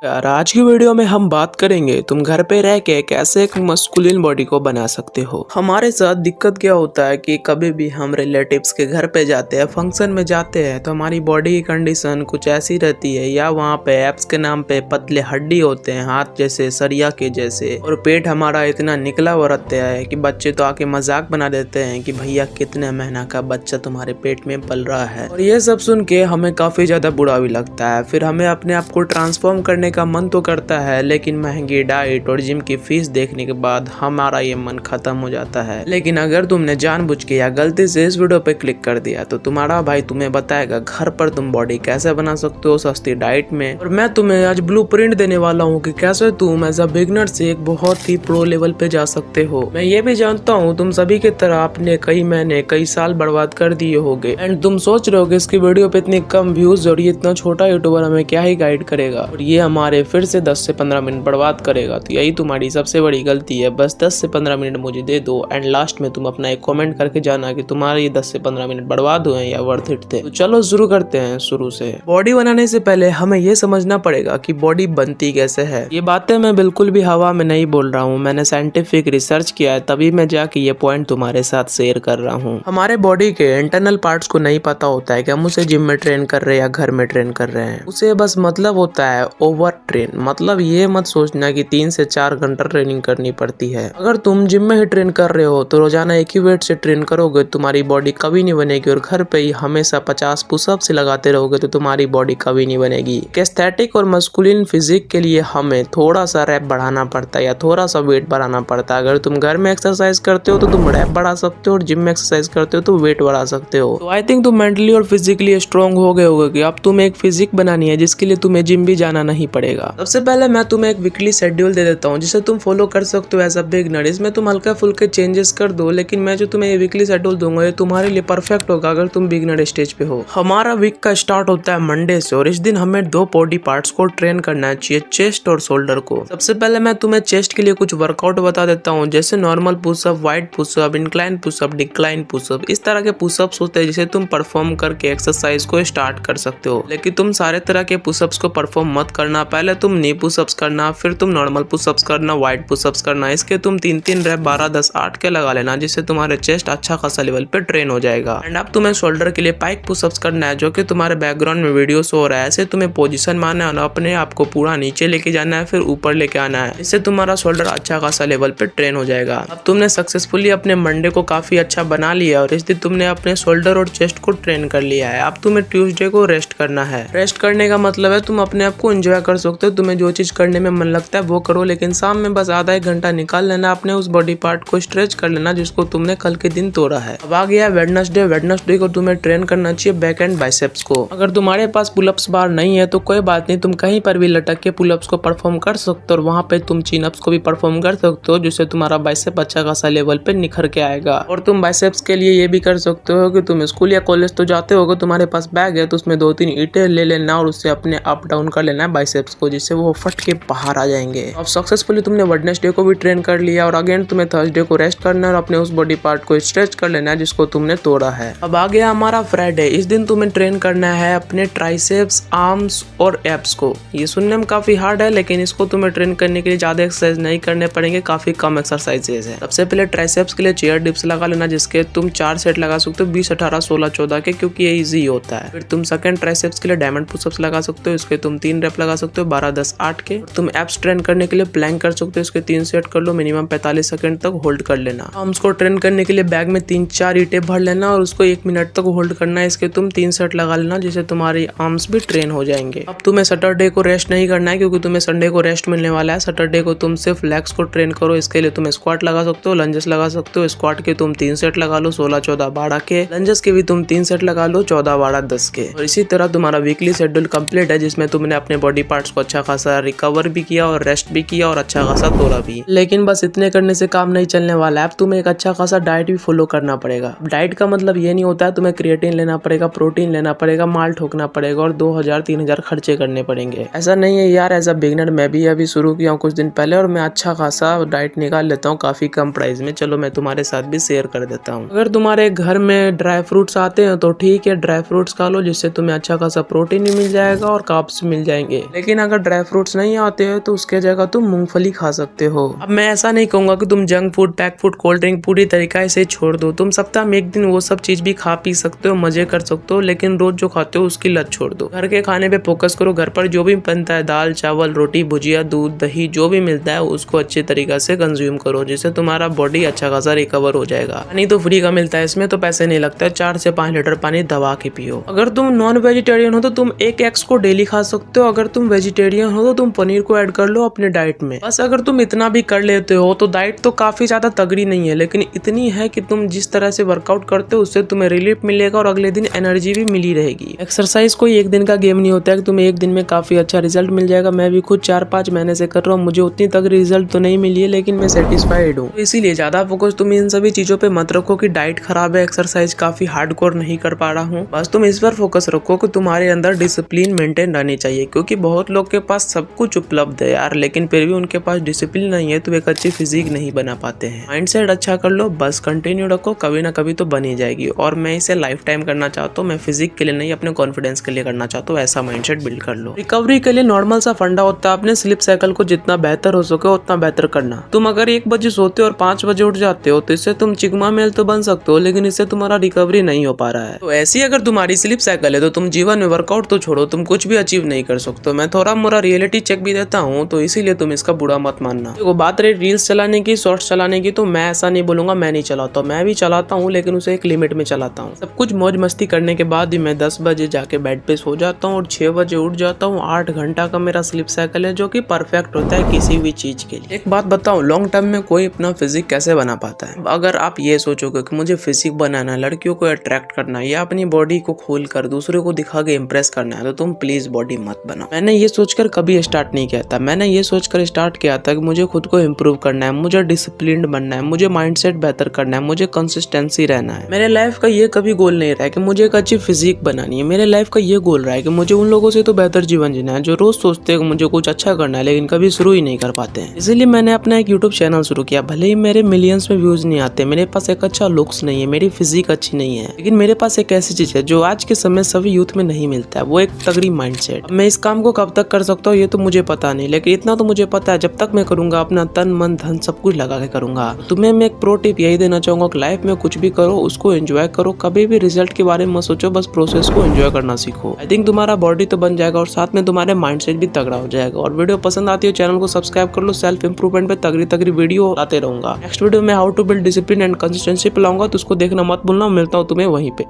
यार आज की वीडियो में हम बात करेंगे तुम घर पे रह के कैसे एक मस्कुलिन बॉडी को बना सकते हो। हमारे साथ दिक्कत क्या होता है कि कभी भी हम रिलेटिव्स के घर पे जाते हैं, फंक्शन में जाते हैं, तो हमारी बॉडी की कंडीशन कुछ ऐसी रहती है या वहाँ पे एब्स के नाम पे पतले हड्डी होते हैं, हाथ जैसे सरिया के जैसे, और पेट हमारा इतना निकला हुआ रहता है कि बच्चे तो आके मजाक बना देते हैं कि भैया कितने महीना का बच्चा तुम्हारे पेट में पल रहा है। और ये सब सुन के हमें काफी ज्यादा बुरा भी लगता है। फिर हमें अपने आप को ट्रांसफॉर्म करने का मन तो करता है, लेकिन महंगी डाइट और जिम की फीस देखने के बाद हमारा ये मन खत्म हो जाता है। लेकिन अगर तुमने जानबूझ के या गलती से इस वीडियो पे क्लिक कर दिया तो तुम्हारा भाई तुम्हें बताएगा घर पर तुम बॉडी कैसे बना सकते हो सस्ती डाइट में। और मैं तुम्हें आज ब्लूप्रिंट देने वाला हूँ कि कैसे तुम एज अ बिगनर से एक बहुत ही प्रो लेवल पे जा सकते हो। मैं ये भी जानता हूँ तुम सभी की तरह आपने कई महीने कई साल बर्बाद कर दिए होगे एंड तुम सोच रहे हो कि इसकी वीडियो पे इतनी कम व्यूज और ये इतना छोटा यूट्यूबर हमें क्या ही गाइड करेगा और ये हमारे फिर से 10 से 15 मिनट बर्बाद करेगा। तो यही तुम्हारी सबसे बड़ी गलती है। बस 10 से 15 मिनट मुझे दे दो एंड लास्ट में तुम अपना एक कमेंट करके जाना कि तुम्हारे ये 10 से 15 मिनट बर्बाद हुए या वर्थ इट थे। तो चलो शुरू करते हैं शुरू से। बॉडी बनाने से पहले हमें ये समझना पड़ेगा कि बॉडी बनती कैसे है। ये बातें मैं बिल्कुल भी हवा में नहीं बोल रहा हूँ, मैंने साइंटिफिक रिसर्च किया है, तभी मैं जाके ये पॉइंट तुम्हारे साथ शेयर कर रहा हूँ। हमारे बॉडी के इंटरनल पार्ट्स को नहीं पता होता है कि हम उसे जिम में ट्रेन कर रहे हैं या घर में ट्रेन कर रहे हैं। उसे बस मतलब होता है ओवर ट्रेन। मतलब ये मत सोचना कि 3 से 4 घंटा ट्रेनिंग करनी पड़ती है। अगर तुम जिम में ही ट्रेन कर रहे हो तो रोजाना एक ही वेट से ट्रेन करोगे तुम्हारी बॉडी कभी नहीं बनेगी, और घर पे ही हमेशा 50 पुशअप से लगाते रहोगे तो तुम्हारी बॉडी कभी नहीं बनेगी। एस्थेटिक और मस्कुलिन फिजिक के लिए हमें थोड़ा सा रैप बढ़ाना पड़ता है या थोड़ा सा वेट बढ़ाना पड़ता है। अगर तुम घर में एक्सरसाइज करते हो तो तुम रैप बढ़ा सकते हो और जिम में एक्सरसाइज करते हो तो वेट बढ़ा सकते हो। तो आई थिंक तुम मेंटली और फिजिकली स्ट्रॉन्ग हो गए होगे कि अब तुम्हें एक फिजिक बनानी है जिसके लिए तुम्हें जिम भी जाना नहीं पड़ेगा। सबसे पहले मैं तुम्हें एक वीकली शेड्यूल दे देता हूँ जिसे तुम फॉलो कर सकते हो एज अ बिगनर। इसमें तुम हल्का फुल्के चेंजेस कर दो, लेकिन मैं जो तुम्हें ये वीकली शेड्यूल दूंगा ये तुम्हारे लिए परफेक्ट होगा अगर तुम बिगनर स्टेज पे हो। हमारा वीक का स्टार्ट होता है मंडे से और इस दिन हमें 2 बॉडी पार्ट्स को ट्रेन करना चाहिए, चेस्ट और शोल्डर को। सबसे पहले मैं तुम्हें चेस्ट के लिए कुछ वर्कआउट बता देता हूँ, जैसे normal pushup, wide pushup, incline pushup, decline pushup. इस तरह के पुशअप्स होते हैं जिसे तुम परफॉर्म करके एक्सरसाइज को स्टार्ट कर सकते हो। लेकिन तुम सारे तरह के पुशअप्स को परफॉर्म मत करना। पहले तुम नी पुशअप्स करना, फिर तुम नॉर्मल पुशअप्स करना, वाइड पुशअप्स करना। इसके तुम 3-3 रैप 12, 10, 8 के लगा लेना, जिससे तुम्हारे चेस्ट अच्छा खासा लेवल पे ट्रेन हो जाएगा। एंड अब तुम्हें शोल्डर के लिए पाइक पुशअप्स करना है, जो कि तुम्हारे बैकग्राउंड में वीडियो शो हो रहा है। ऐसे तुम्हें पोजीशन मारना है, अपने आप को पूरा नीचे लेके जाना है, फिर ऊपर लेके आना है। इससे तुम्हारा शोल्डर अच्छा खासा लेवल पे ट्रेन हो जाएगा। अब तुमने सक्सेसफुली अपने मंडे को काफी अच्छा बना लिया और इस दिन तुमने अपने शोल्डर और चेस्ट को ट्रेन कर लिया है। अब तुम्हें ट्यूसडे को रेस्ट करना है। रेस्ट करने का मतलब है तुम अपने आप को एंजॉय कर सकते हो, तुम्हें जो चीज करने में मन लगता है वो करो, लेकिन शाम में बस आधा 1 घंटा निकाल लेना, अपने उस बॉडी पार्ट को स्ट्रेच कर लेना जिसको तुमने कल के दिन तोड़ा है। अब आ गया वेडनेसडे। वेडनेसडे को तुम्हें ट्रेन करना चाहिए बैक एंड बाइसेप्स को। अगर तुम्हारे पास पुलअप्स बार नहीं है तो कोई बात नहीं, तुम कहीं पर भी लटक के पुलअप्स को परफॉर्म कर सकते हो और वहाँ पे तुम चिन अप्स को भी परफॉर्म कर सकते हो, जिससे तुम्हारा बाइसेप अच्छा खासा लेवल पे निखर के आएगा। और तुम बाइसेप्स के लिए ये भी कर सकते हो कि तुम स्कूल या कॉलेज तो जाते होगे, तुम्हारे पास बैग है तो उसमें 2-3 ईंटें ले लेना और उससे अपने अप डाउन कर लेना है बाइसेप्स को, जिससे वो फट के बाहर आ जाएंगे। अब सक्सेसफुली तुमने वेडनेसडे को भी ट्रेन कर लिया और अगेन तुम्हें थर्सडे को रेस्ट करना है और अपने उस बॉडी पार्ट को स्ट्रेच कर लेना है जिसको तुमने तोड़ा है। अब आ गया हमारा फ्राइडे। इस दिन तुम्हें ट्रेन करना है अपने ट्राइसेप्स, आर्म्स और एब्स को। ये सुनने में काफी हार्ड है, लेकिन इसको तुम्हें ट्रेन करने के लिए ज्यादा एक्सरसाइज नहीं करने पड़ेंगे, काफी कम एक्सरसाइजेज है। सबसे पहले ट्राइसेप्स के लिए चेयर डिप्स लगा लेना, जिसके तुम 4 सेट लगा सकते हो, 20, 18, 16, 14 के, क्योंकि ये इजी होता है। फिर तुम सेकंड ट्राइसेप्स के लिए डायमंड पुशअप्स लगा सकते हो, इसके तुम 3 रेप लगा सकते हो, 12, 10, 8 के। तुम एब्स ट्रेन करने के लिए प्लैंक कर सकते हो, इसके 3 सेट कर लो, मिनिमम 45 सेकंड तक होल्ड कर लेना। आर्म्स को ट्रेन करने के लिए बैग में 3-4 ईंटें भर लेना और उसको 1 मिनट तक होल्ड करना है, इसके तुम 3 सेट लगा लेना, जिससे तुम्हारी आर्म्स भी ट्रेन हो जाएंगे। अब तुम्हें सैटरडे को रेस्ट नहीं करना है, क्योंकि तुम्हें संडे को रेस्ट मिलने वाला है। सैटरडे को तुम सिर्फ लेग्स को ट्रेन करो, इसके लिए तुम स्क्वाट लगा सकते हो, लंजेस लगा सकते हो। स्क्वाट के तुम 3 सेट लगा लो, 16, 14, 12 के। लंजेस के भी तुम 3 सेट लगा लो, 14, 12, 10 के। और इसी तरह तुम्हारा वीकली शेड्यूल कंप्लीट है, जिसमें तुमने अपने बॉडी पार्ट्स को अच्छा खासा रिकवर भी किया और रेस्ट भी किया और अच्छा खासा तोड़ा भी। लेकिन बस इतने करने से काम नहीं चलने वाला है, अब तुम्हें एक अच्छा खासा डाइट भी फॉलो करना पड़ेगा। डाइट का मतलब ये नहीं होता है तुम्हें क्रिएटिन लेना पड़ेगा, प्रोटीन लेना पड़ेगा, माल ठोकना पड़ेगा और 2000-3000 खर्चे करने पड़ेंगे। ऐसा नहीं है यार, एज अ बिगिनर मैं भी अभी शुरू किया हूँ कुछ दिन पहले और मैं अच्छा खासा डाइट निकाल लेता हूँ काफी कम प्राइस में। चलो मैं तुम्हारे साथ भी शेयर कर देता हूँ। अगर तुम्हारे घर में ड्राई फ्रूट्स आते हैं तो ठीक है, ड्राई फ्रूट्स खा लो, जिससे तुम्हें अच्छा खासा प्रोटीन भी मिल जाएगा और कार्ब्स मिल जाएंगे। लेकिन अगर ड्राई फ्रूट्स नहीं आते हैं तो उसके जगह तुम मूंगफली खा सकते हो। अब मैं ऐसा नहीं कहूंगा कि तुम junk food, pack food, cold drink पूरी तरीके से छोड़ दो। तुम सप्ताह में एक दिन वो सब चीज भी खा पी सकते हो, मजे कर सकते हो, लेकिन रोज जो खाते हो उसकी लत छोड़ दो। घर के खाने पे फोकस करो। घर पर जो भी बनता है, दाल चावल रोटी भुजिया दूध दही जो भी मिलता है उसको अच्छे तरीके से कंज्यूम करो, जिससे तुम्हारा बॉडी अच्छा खासा रिकवर हो जाएगा। पानी तो फ्री का मिलता है, इसमें तो पैसे नहीं लगता है। 4 से 5 लीटर पानी दबा के पियो। अगर तुम नॉन वेजिटेरियन हो तो तुम एक एग्स को डेली खा सकते हो। अगर तुम वेजिटेरियन हो तो तुम पनीर को ऐड कर लो अपने डाइट में। बस अगर तुम इतना भी कर लेते हो तो डाइट तो काफी ज्यादा तगड़ी नहीं है, लेकिन इतनी है कि तुम जिस तरह से वर्कआउट करते हो उससे तुम्हें रिलीफ मिलेगा और अगले दिन एनर्जी भी मिली रहेगी। एक्सरसाइज कोई एक दिन का गेम नहीं होता है कि तुम्हें एक दिन में काफी अच्छा रिजल्ट मिल जाएगा। मैं भी खुद 4-5 महीने से कर रहा हूँ, मुझे उतनी तक रिजल्ट तो नहीं मिली है, लेकिन मैं सेटिस्फाइड हूँ। तो इसीलिए ज्यादा फोकस तुम इन सभी चीजों पे मत रखो कि डाइट खराब है, एक्सरसाइज काफी हार्डकोर नहीं कर पा रहा हूँ। बस तुम इस पर फोकस रखो कि तुम्हारे अंदर डिसिप्लिन मेंटेन रहनी चाहिए, क्योंकि बहुत लोग के पास सब कुछ उपलब्ध है यार, लेकिन फिर भी उनके पास डिसिप्लिन नहीं है तो एक अच्छी फिजिक नहीं बना पाते हैं। माइंडसेट अच्छा कर लो, बस कंटिन्यू रखो, कभी ना कभी तो बनी जाएगी। और मैं इसे लाइफ टाइम करना चाहता हूँ, मैं फिजिक के लिए नहीं अपने कॉन्फिडेंस के लिए करना चाहता हूँ। ऐसा माइंडसेट बिल्ड कर लो। रिकवरी के लिए नॉर्मल सा फंडा होता है, अपने स्लीप साइकिल को जितना बेहतर हो सके उतना बेहतर करना। तुम अगर 1 बजे सोते हो और 5 बजे उठ जाते हो तो इससे तुम चिकमा मेल तो बन सकते हो, लेकिन इससे तुम्हारा रिकवरी नहीं हो पा रहा है। तो ऐसी अगर तुम्हारी स्लीप साइकिल है तो तुम जीवन में वर्कआउट तो छोड़ो, तुम कुछ भी अचीव नहीं कर सकते। मैं थोड़ा मोरा रियलिटी चेक भी देता हूँ, तो इसीलिए तुम इसका बुरा मत मानना। देखो बात रही रील्स चलाने की, शॉर्ट्स चलाने की, तो मैं ऐसा नहीं बोलूंगा मैं नहीं चलाता हूँ, मैं भी चलाता हूँ, लेकिन उसे एक लिमिट में चलाता हूँ। सब कुछ मौज मस्ती करने के बाद ही मैं 10 बजे जाके बेड पे सो जाता हूँ और 6 बजे उठ जाता हूँ। 8 घंटा का मेरा स्लीप साइकिल है, जो कि परफेक्ट होता है किसी भी चीज के लिए। एक बात बताऊं, लॉन्ग टर्म में कोई अपना फिजिक कैसे बना पाता है? अगर आप ये सोचोगे कि मुझे फिजिक बनाना है, लड़कियों को अट्रैक्ट करना है या अपनी बॉडी को खोल कर दूसरों को दिखा के इम्प्रेस करना है, तो तुम प्लीज बॉडी मत बनाओ। मैंने ये सोचकर कभी स्टार्ट नहीं किया था। मैंने ये सोचकर स्टार्ट किया था कि मुझे खुद को इम्प्रूव करना है, मुझे डिसिप्लिन्ड बनना है, मुझे माइंडसेट बेहतर करना है, मुझे कंसिस्टेंसी रहना है। मेरे लाइफ का ये कभी गोल नहीं रहा है कि मुझे एक अच्छी फिजिक बनानी है। मेरे लाइफ का ये गोल रहा है कि मुझे उन लोगों से तो बेहतर जीवन जीना है जो रोज सोचते हैं कि मुझे कुछ अच्छा करना है, लेकिन कभी शुरू ही नहीं कर पाते हैं। इसीलिए मैंने अपना एक यूट्यूब चैनल शुरू किया। भले ही मेरे मिलियंस में व्यूज नहीं आते, मेरे पास एक अच्छा लुक्स नहीं है, मेरी फिजिक अच्छी नहीं है, लेकिन मेरे पास एक ऐसी चीज है जो आज के समय सभी यूथ में नहीं मिलता है, वो एक तगड़ी माइंडसेट। मैं इस काम को कब तक कर सकता हूँ ये तो मुझे पता नहीं, लेकिन इतना तो मुझे पता है जब तक मैं करूंगा अपना तन मन धन सब कुछ लगा के करूंगा। तुम्हें मैं एक प्रो टिप यही देना चाहूंगा कि लाइफ में कुछ भी करो उसको एंजॉय करो, कभी भी रिजल्ट के बारे में मत सोचो, बस प्रोसेस को एंजॉय करना सीखो। आई थिंक तुम्हारा बॉडी तो बन जाएगा और साथ में तुम्हारे माइंडसेट भी तगड़ा हो जाएगा। और वीडियो पसंद आती है चैनल को सब्सक्राइब कर लो। सेल्फ इंप्रूवमेंट पे तगड़ी वीडियो लाते रहूंगा। नेक्स्ट वीडियो में how to build discipline and consistency पे लाऊंगा, तो उसको देखना मत भूलना। मिलता हूँ तुम्हें वहीं पे।